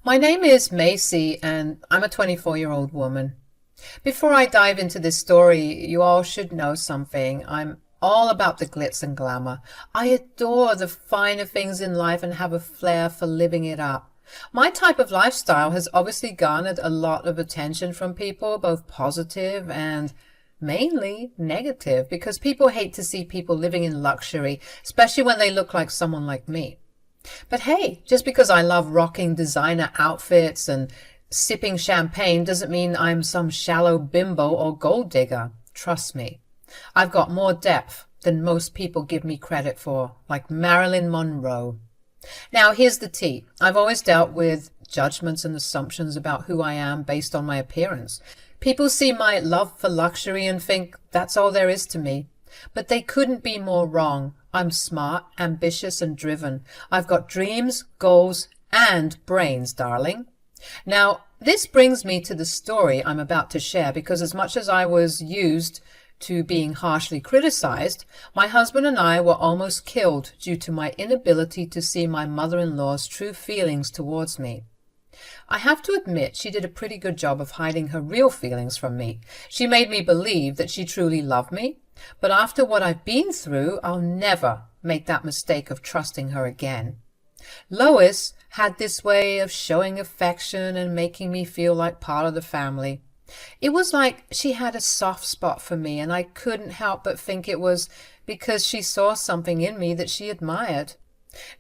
My name is Macy, and I'm a 24-year-old woman. Before I dive into this story, you all should know something. I'm all about the glitz and glamour. I adore the finer things in life and have a flair for living it up. My type of lifestyle has obviously garnered a lot of attention from people, both positive and mainly negative, because people hate to see people living in luxury, especially when they look like someone like me. But hey, just because I love rocking designer outfits and sipping champagne doesn't mean I'm some shallow bimbo or gold digger. Trust me. I've got more depth than most people give me credit for, like Marilyn Monroe. Now, here's the tea. I've always dealt with judgments and assumptions about who I am based on my appearance. People see my love for luxury and think that's all there is to me. But they couldn't be more wrong. I'm smart, ambitious, and driven. I've got dreams, goals, and brains, darling. Now, this brings me to the story I'm about to share because as much as I was used to being harshly criticized, my husband and I were almost killed due to my inability to see my mother-in-law's true feelings towards me. I have to admit she did a pretty good job of hiding her real feelings from me. She made me believe that she truly loved me, but after what I've been through, I'll never make that mistake of trusting her again. Lois had this way of showing affection and making me feel like part of the family. It was like she had a soft spot for me, and I couldn't help but think it was because she saw something in me that she admired.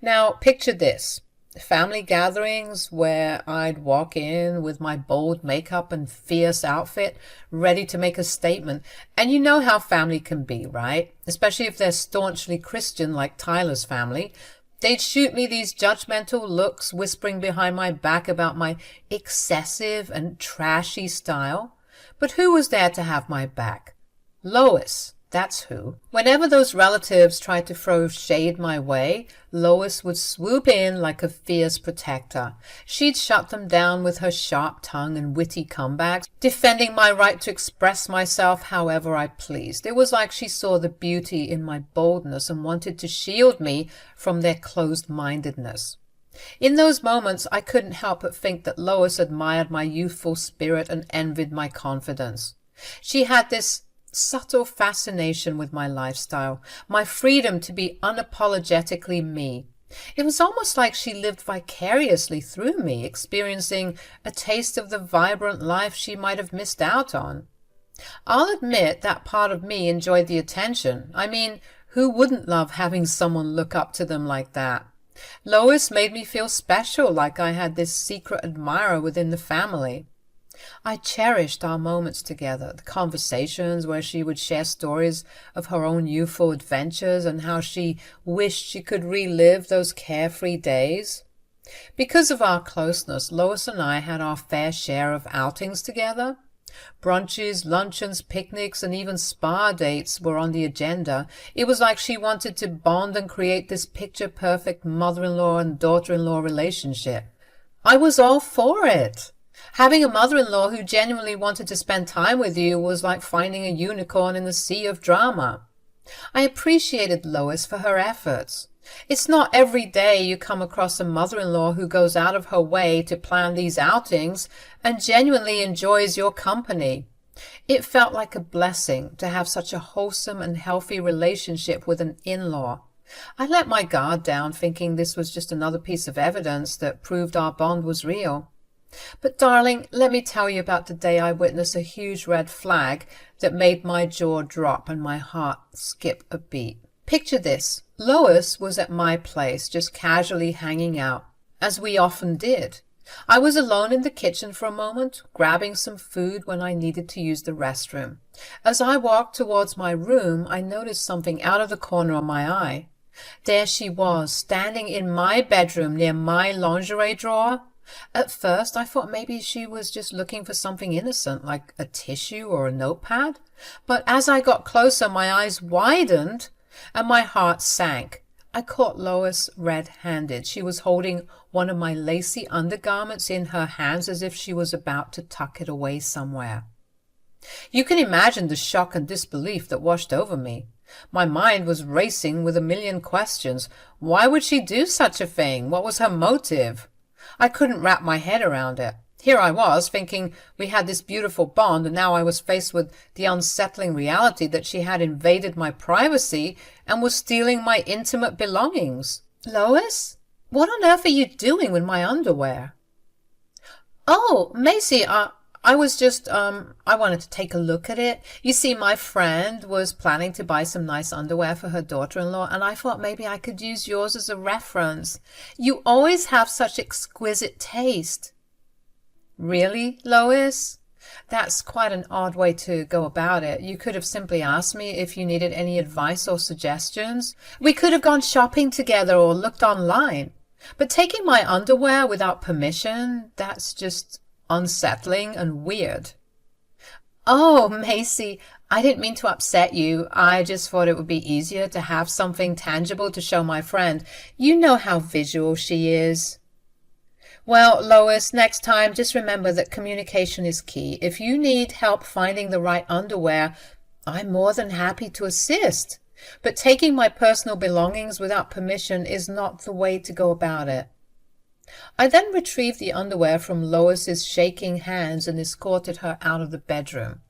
Now, picture this. Family gatherings where I'd walk in with my bold makeup and fierce outfit, ready to make a statement. And you know how family can be, right? Especially if they're staunchly Christian like Tyler's family. They'd shoot me these judgmental looks, whispering behind my back about my excessive and trashy style. But who was there to have my back? Lois. That's who. Whenever those relatives tried to throw shade my way, Lois would swoop in like a fierce protector. She'd shut them down with her sharp tongue and witty comebacks, defending my right to express myself however I pleased. It was like she saw the beauty in my boldness and wanted to shield me from their closed-mindedness. In those moments, I couldn't help but think that Lois admired my youthful spirit and envied my confidence. She had this subtle fascination with my lifestyle, my freedom to be unapologetically me. It was almost like she lived vicariously through me, experiencing a taste of the vibrant life she might have missed out on. I'll admit that part of me enjoyed the attention. I mean, who wouldn't love having someone look up to them like that? Lois made me feel special, like I had this secret admirer within the family. I cherished our moments together, the conversations where she would share stories of her own youthful adventures and how she wished she could relive those carefree days. Because of our closeness, Lois and I had our fair share of outings together. Brunches, luncheons, picnics, and even spa dates were on the agenda. It was like she wanted to bond and create this picture-perfect mother-in-law and daughter-in-law relationship. I was all for it. Having a mother-in-law who genuinely wanted to spend time with you was like finding a unicorn in the sea of drama. I appreciated Lois for her efforts. It's not every day you come across a mother-in-law who goes out of her way to plan these outings and genuinely enjoys your company. It felt like a blessing to have such a wholesome and healthy relationship with an in-law. I let my guard down, thinking this was just another piece of evidence that proved our bond was real. But darling, let me tell you about the day I witnessed a huge red flag that made my jaw drop and my heart skip a beat. Picture this. Lois was at my place, just casually hanging out, as we often did. I was alone in the kitchen for a moment, grabbing some food when I needed to use the restroom. As I walked towards my room, I noticed something out of the corner of my eye. There she was, standing in my bedroom near my lingerie drawer. At first, I thought maybe she was just looking for something innocent, like a tissue or a notepad. But as I got closer, my eyes widened and my heart sank. I caught Lois red-handed. She was holding one of my lacy undergarments in her hands as if she was about to tuck it away somewhere. You can imagine the shock and disbelief that washed over me. My mind was racing with a million questions. Why would she do such a thing? What was her motive? I couldn't wrap my head around it. Here I was, thinking we had this beautiful bond, and now I was faced with the unsettling reality that she had invaded my privacy and was stealing my intimate belongings. Lois, what on earth are you doing with my underwear? Oh, Macy, I was just, I wanted to take a look at it. You see, my friend was planning to buy some nice underwear for her daughter-in-law, and I thought maybe I could use yours as a reference. You always have such exquisite taste. Really, Lois? That's quite an odd way to go about it. You could have simply asked me if you needed any advice or suggestions. We could have gone shopping together or looked online. But taking my underwear without permission, that's just unsettling and weird. Oh, Macy, I didn't mean to upset you. I just thought it would be easier to have something tangible to show my friend. You know how visual she is. Well, Lois, next time, just remember that communication is key. If you need help finding the right underwear, I'm more than happy to assist. But taking my personal belongings without permission is not the way to go about it. I then retrieved the underwear from Lois's shaking hands and escorted her out of the bedroom.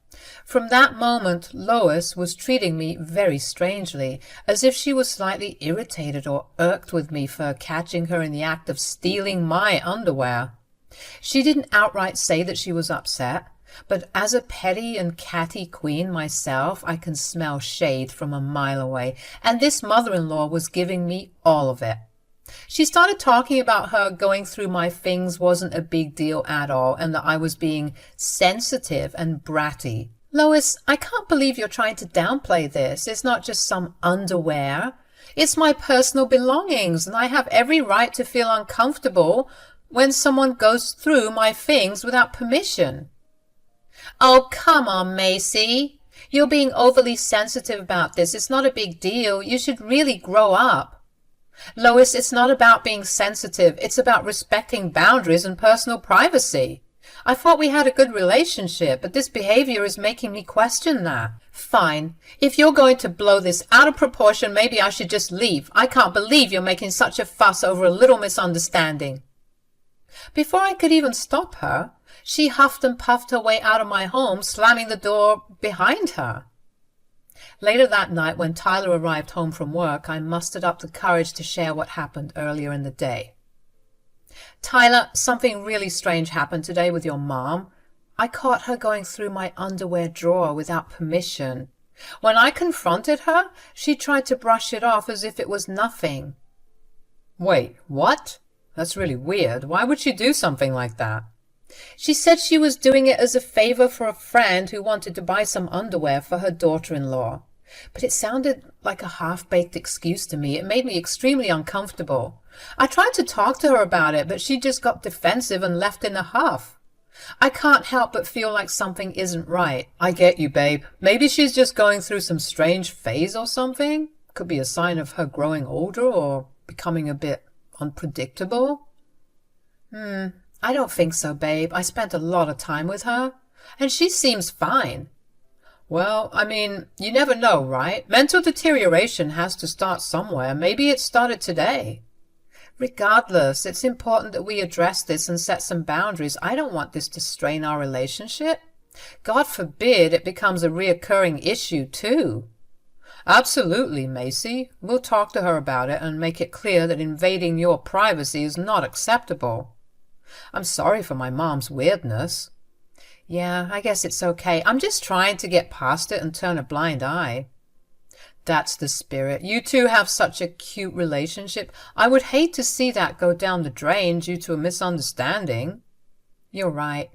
From that moment, Lois was treating me very strangely, as if she was slightly irritated or irked with me for catching her in the act of stealing my underwear. She didn't outright say that she was upset, but as a petty and catty queen myself, I can smell shade from a mile away, and this mother-in-law was giving me all of it. She started talking about her going through my things wasn't a big deal at all, and that I was being sensitive and bratty. Lois, I can't believe you're trying to downplay this. It's not just some underwear. It's my personal belongings, and I have every right to feel uncomfortable when someone goes through my things without permission. Oh, come on, Macy. You're being overly sensitive about this. It's not a big deal. You should really grow up. Lois, it's not about being sensitive. It's about respecting boundaries and personal privacy. I thought we had a good relationship, but this behavior is making me question that. Fine. If you're going to blow this out of proportion, maybe I should just leave. I can't believe you're making such a fuss over a little misunderstanding. Before I could even stop her, she huffed and puffed her way out of my home, slamming the door behind her. Later that night, when Tyler arrived home from work, I mustered up the courage to share what happened earlier in the day. Tyler, something really strange happened today with your mom. I caught her going through my underwear drawer without permission. When I confronted her, she tried to brush it off as if it was nothing. Wait, what? That's really weird. Why would she do something like that? She said she was doing it as a favor for a friend who wanted to buy some underwear for her daughter-in-law. But it sounded like a half-baked excuse to me. It made me extremely uncomfortable. I tried to talk to her about it, but she just got defensive and left in a huff. I can't help but feel like something isn't right. I get you, babe. Maybe she's just going through some strange phase or something. Could be a sign of her growing older or becoming a bit unpredictable. I don't think so, babe. I spent a lot of time with her, and she seems fine. Well, I mean, you never know, right? Mental deterioration has to start somewhere. Maybe it started today. Regardless, it's important that we address this and set some boundaries. I don't want this to strain our relationship. God forbid it becomes a reoccurring issue, too. Absolutely, Macy. We'll talk to her about it and make it clear that invading your privacy is not acceptable. I'm sorry for my mom's weirdness. Yeah, I guess it's okay. I'm just trying to get past it and turn a blind eye. That's the spirit. You two have such a cute relationship. I would hate to see that go down the drain due to a misunderstanding. You're right.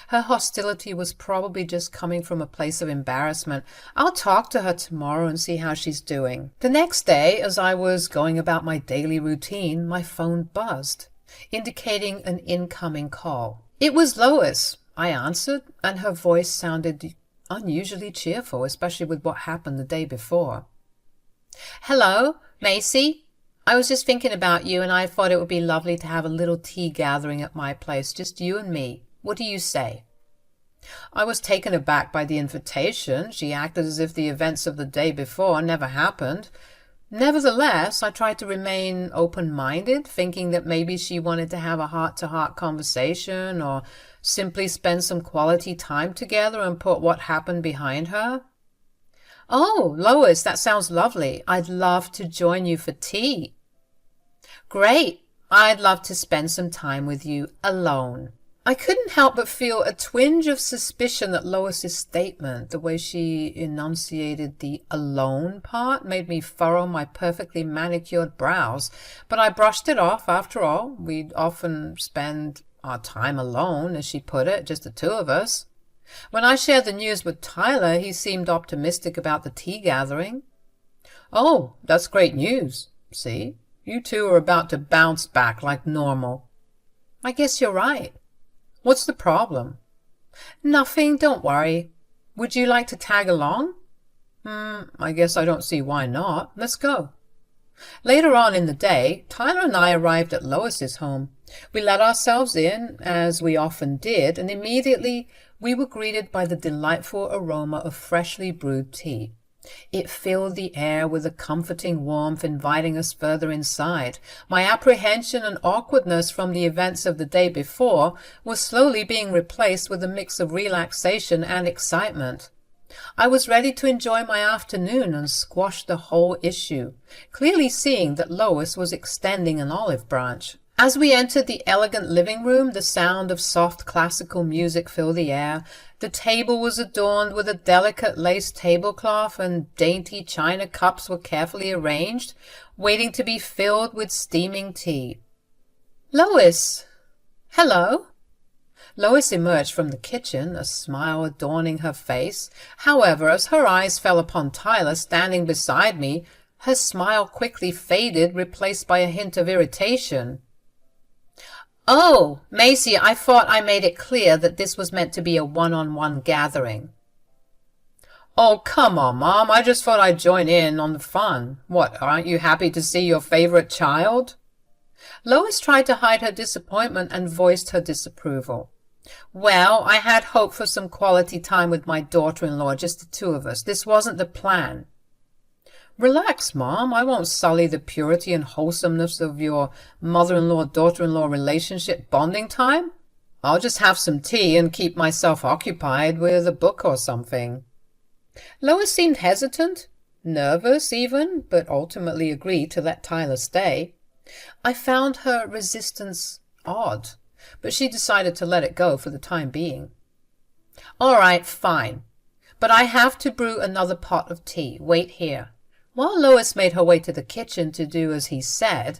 Her hostility was probably just coming from a place of embarrassment. I'll talk to her tomorrow and see how she's doing. The next day, as I was going about my daily routine, my phone buzzed, indicating an incoming call. It was Lois. I answered, and her voice sounded unusually cheerful, especially with what happened the day before. Hello, Macy. I was just thinking about you, and I thought it would be lovely to have a little tea gathering at my place, just you and me. What do you say? I was taken aback by the invitation. She acted as if the events of the day before never happened. Nevertheless, I tried to remain open-minded, thinking that maybe she wanted to have a heart-to-heart conversation or simply spend some quality time together and put what happened behind her. "Oh, Lois, that sounds lovely. I'd love to join you for tea." "Great. I'd love to spend some time with you alone." I couldn't help but feel a twinge of suspicion at Lois's statement. The way she enunciated the alone part made me furrow my perfectly manicured brows, but I brushed it off. After all, we'd often spend our time alone, as she put it, just the two of us. When I shared the news with Tyler, he seemed optimistic about the tea gathering. "Oh, that's great news. See, you two are about to bounce back like normal." "I guess you're right." "What's the problem?" "Nothing, don't worry. Would you like to tag along?" I guess I don't see why not. Let's go." Later on in the day, Tyler and I arrived at Lois's home. We let ourselves in, as we often did, and immediately we were greeted by the delightful aroma of freshly brewed tea. It filled the air with a comforting warmth, inviting us further inside. My apprehension and awkwardness from the events of the day before was slowly being replaced with a mix of relaxation and excitement. I was ready to enjoy my afternoon and squash the whole issue, clearly seeing that Lois was extending an olive branch. As we entered the elegant living room, the sound of soft classical music filled the air. The table was adorned with a delicate lace tablecloth, and dainty china cups were carefully arranged, waiting to be filled with steaming tea. "Lois!" "Hello!" Lois emerged from the kitchen, a smile adorning her face. However, as her eyes fell upon Tyler standing beside me, her smile quickly faded, replaced by a hint of irritation. "Oh, Macy, I thought I made it clear that this was meant to be a one-on-one gathering." "Oh, come on, Mom. I just thought I'd join in on the fun. What, aren't you happy to see your favorite child?" Lois tried to hide her disappointment and voiced her disapproval. "Well, I had hoped for some quality time with my daughter-in-law, just the two of us. This wasn't the plan." "Relax, Mom. I won't sully the purity and wholesomeness of your mother-in-law-daughter-in-law relationship bonding time. I'll just have some tea and keep myself occupied with a book or something." Lois seemed hesitant, nervous even, but ultimately agreed to let Tyler stay. I found her resistance odd, but she decided to let it go for the time being. "All right, fine. But I have to brew another pot of tea. Wait here." While Lois made her way to the kitchen to do as he said,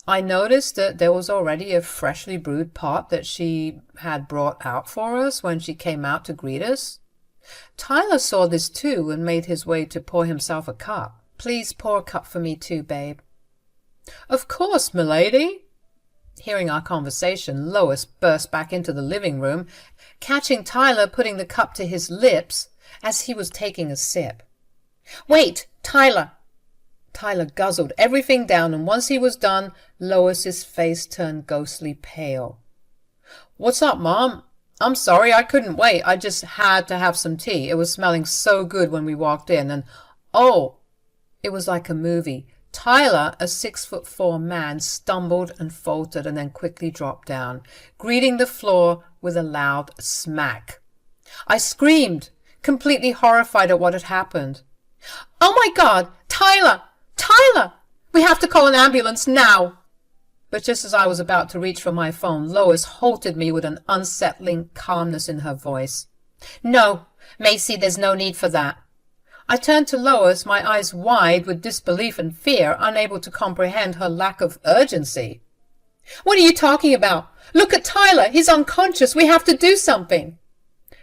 I noticed that there was already a freshly brewed pot that she had brought out for us when she came out to greet us. Tyler saw this too and made his way to pour himself a cup. "Please pour a cup for me too, babe." "Of course, milady." Hearing our conversation, Lois burst back into the living room, catching Tyler putting the cup to his lips as he was taking a sip. "Wait, Tyler!" Tyler guzzled everything down, and once he was done, Lois's face turned ghostly pale. "What's up, Mom? I'm sorry, I couldn't wait. I just had to have some tea. It was smelling so good when we walked in, and oh!" It was like a movie. Tyler, a 6'4" man, stumbled and faltered and then quickly dropped down, greeting the floor with a loud smack. I screamed, completely horrified at what had happened. "Oh my God! Tyler! Tyler! We have to call an ambulance now!" But just as I was about to reach for my phone, Lois halted me with an unsettling calmness in her voice. "No, Macy, there's no need for that." I turned to Lois, my eyes wide with disbelief and fear, unable to comprehend her lack of urgency. "What are you talking about? Look at Tyler! He's unconscious! We have to do something!"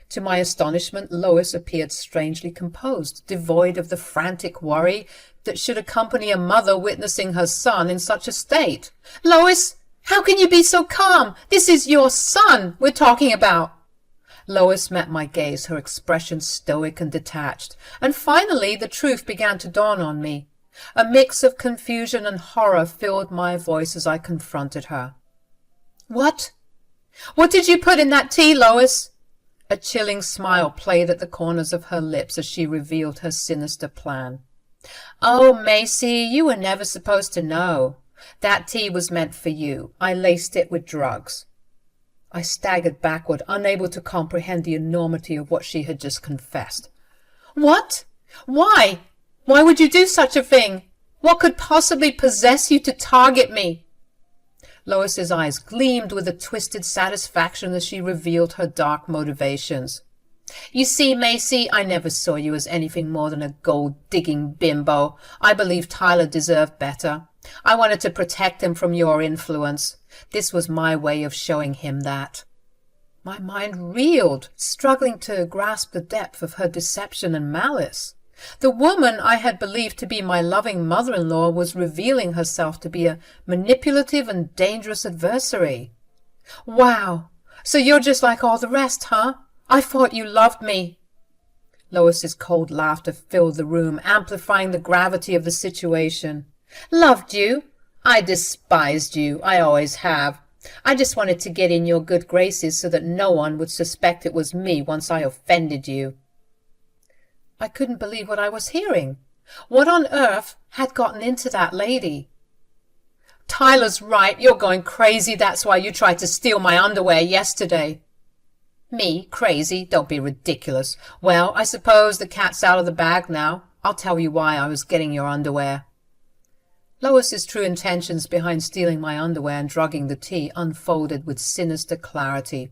To my astonishment, Lois appeared strangely composed, devoid of the frantic worry that should accompany a mother witnessing her son in such a state. "Lois, how can you be so calm? This is your son we're talking about." Lois met my gaze, her expression stoic and detached, and finally the truth began to dawn on me. A mix of confusion and horror filled my voice as I confronted her. "What? What did you put in that tea, Lois?" A chilling smile played at the corners of her lips as she revealed her sinister plan. Oh, Macy, you were never supposed to know. That tea was meant for you. I laced it with drugs. I staggered backward, unable to comprehend the enormity of what she had just confessed. What? Why? Why would you do such a thing? What could possibly possess you to target me? Lois's eyes gleamed with a twisted satisfaction as she revealed her dark motivations. You see, Macy, I never saw you as anything more than a gold-digging bimbo. I believed Tyler deserved better. I wanted to protect him from your influence. This was my way of showing him that. My mind reeled, struggling to grasp the depth of her deception and malice. The woman I had believed to be my loving mother-in-law was revealing herself to be a manipulative and dangerous adversary. Wow! So you're just like all the rest, huh? I thought you loved me. Lois's cold laughter filled the room, amplifying the gravity of the situation. Loved you? I despised you. I always have. I just wanted to get in your good graces so that no one would suspect it was me once I offended you. I couldn't believe what I was hearing. What on earth had gotten into that lady? Tyler's right. You're going crazy. That's why you tried to steal my underwear yesterday. Me? Crazy? Don't be ridiculous. Well, I suppose the cat's out of the bag now. I'll tell you why I was getting your underwear. Lois's true intentions behind stealing my underwear and drugging the tea unfolded with sinister clarity.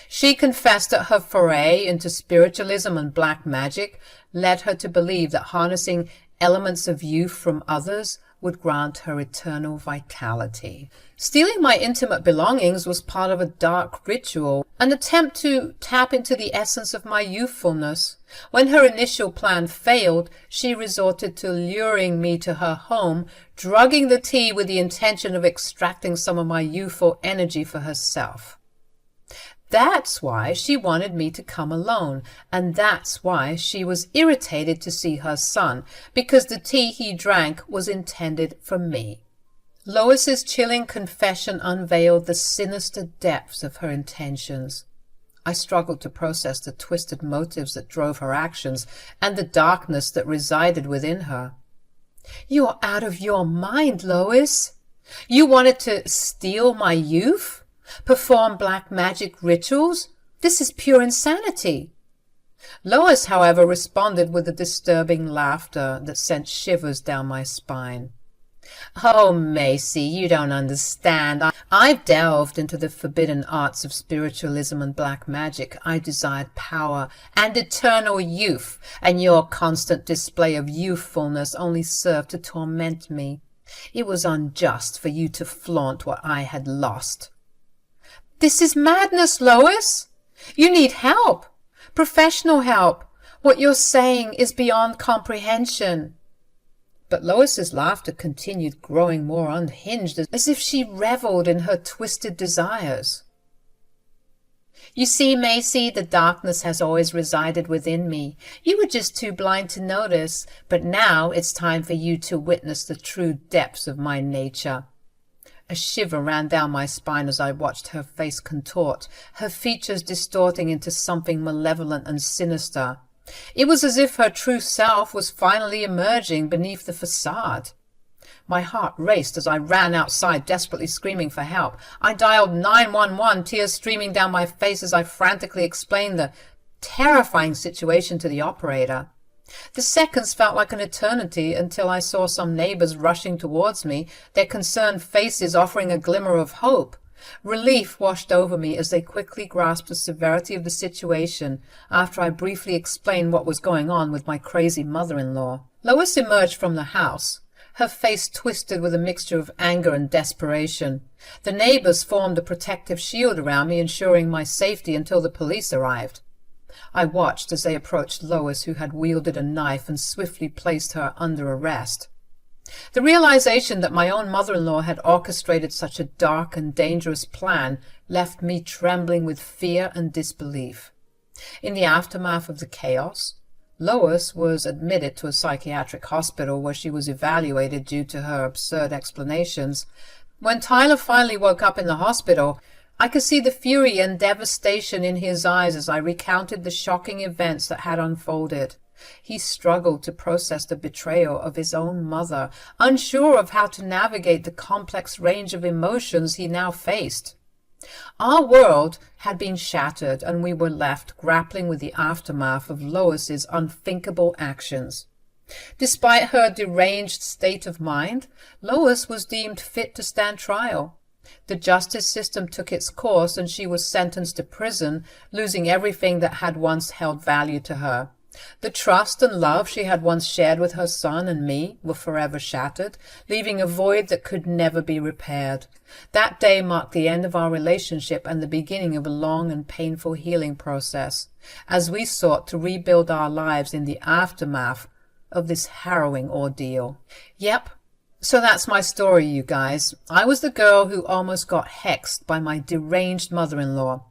She confessed that her foray into spiritualism and black magic led her to believe that harnessing elements of youth from others would grant her eternal vitality. Stealing my intimate belongings was part of a dark ritual, an attempt to tap into the essence of my youthfulness. When her initial plan failed, she resorted to luring me to her home, drugging the tea with the intention of extracting some of my youthful energy for herself. That's why she wanted me to come alone, and that's why she was irritated to see her son, because the tea he drank was intended for me. Lois's chilling confession unveiled the sinister depths of her intentions. I struggled to process the twisted motives that drove her actions and the darkness that resided within her. You're out of your mind, Lois. You wanted to steal my youth? Perform black magic rituals? This is pure insanity. Lois, however, responded with a disturbing laughter that sent shivers down my spine. Oh, Macy, you don't understand. I've delved into the forbidden arts of spiritualism and black magic. I desired power and eternal youth, and your constant display of youthfulness only served to torment me. It was unjust for you to flaunt what I had lost. This is madness, Lois. You need help. Professional help. What you're saying is beyond comprehension. But Lois's laughter continued, growing more unhinged, as if she reveled in her twisted desires. You see, Macy, the darkness has always resided within me. You were just too blind to notice, but now it's time for you to witness the true depths of my nature. A shiver ran down my spine as I watched her face contort, her features distorting into something malevolent and sinister. It was as if her true self was finally emerging beneath the facade. My heart raced as I ran outside, desperately screaming for help. I dialed 911, tears streaming down my face as I frantically explained the terrifying situation to the operator. The seconds felt like an eternity until I saw some neighbors rushing towards me, their concerned faces offering a glimmer of hope. Relief washed over me as they quickly grasped the severity of the situation after I briefly explained what was going on with my crazy mother-in-law. Lois emerged from the house, her face twisted with a mixture of anger and desperation. The neighbors formed a protective shield around me, ensuring my safety until the police arrived. I watched as they approached Lois, who had wielded a knife, and swiftly placed her under arrest. The realization that my own mother-in-law had orchestrated such a dark and dangerous plan left me trembling with fear and disbelief. In the aftermath of the chaos, Lois was admitted to a psychiatric hospital where she was evaluated due to her absurd explanations. When Tyler finally woke up in the hospital, I could see the fury and devastation in his eyes as I recounted the shocking events that had unfolded. He struggled to process the betrayal of his own mother, unsure of how to navigate the complex range of emotions he now faced. Our world had been shattered, and we were left grappling with the aftermath of Lois's unthinkable actions. Despite her deranged state of mind, Lois was deemed fit to stand trial. The justice system took its course, and she was sentenced to prison, losing everything that had once held value to her. The trust and love she had once shared with her son and me were forever shattered, leaving a void that could never be repaired. That day marked the end of our relationship and the beginning of a long and painful healing process, as we sought to rebuild our lives in the aftermath of this harrowing ordeal. Yep. So that's my story, you guys. I was the girl who almost got hexed by my deranged mother-in-law.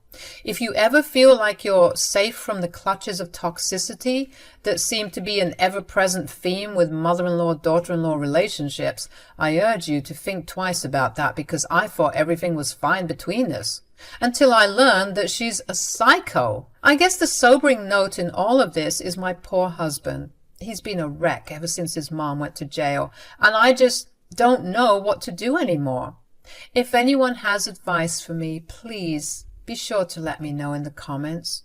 If you ever feel like you're safe from the clutches of toxicity that seem to be an ever-present theme with mother-in-law, daughter-in-law relationships, I urge you to think twice about that, because I thought everything was fine between us, until I learned that she's a psycho. I guess the sobering note in all of this is my poor husband. He's been a wreck ever since his mom went to jail, and I just don't know what to do anymore. If anyone has advice for me, please be sure to let me know in the comments.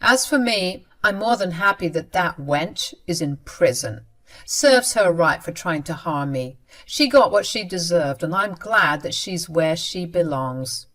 As for me, I'm more than happy that that wench is in prison. Serves her right for trying to harm me. She got what she deserved, and I'm glad that she's where she belongs.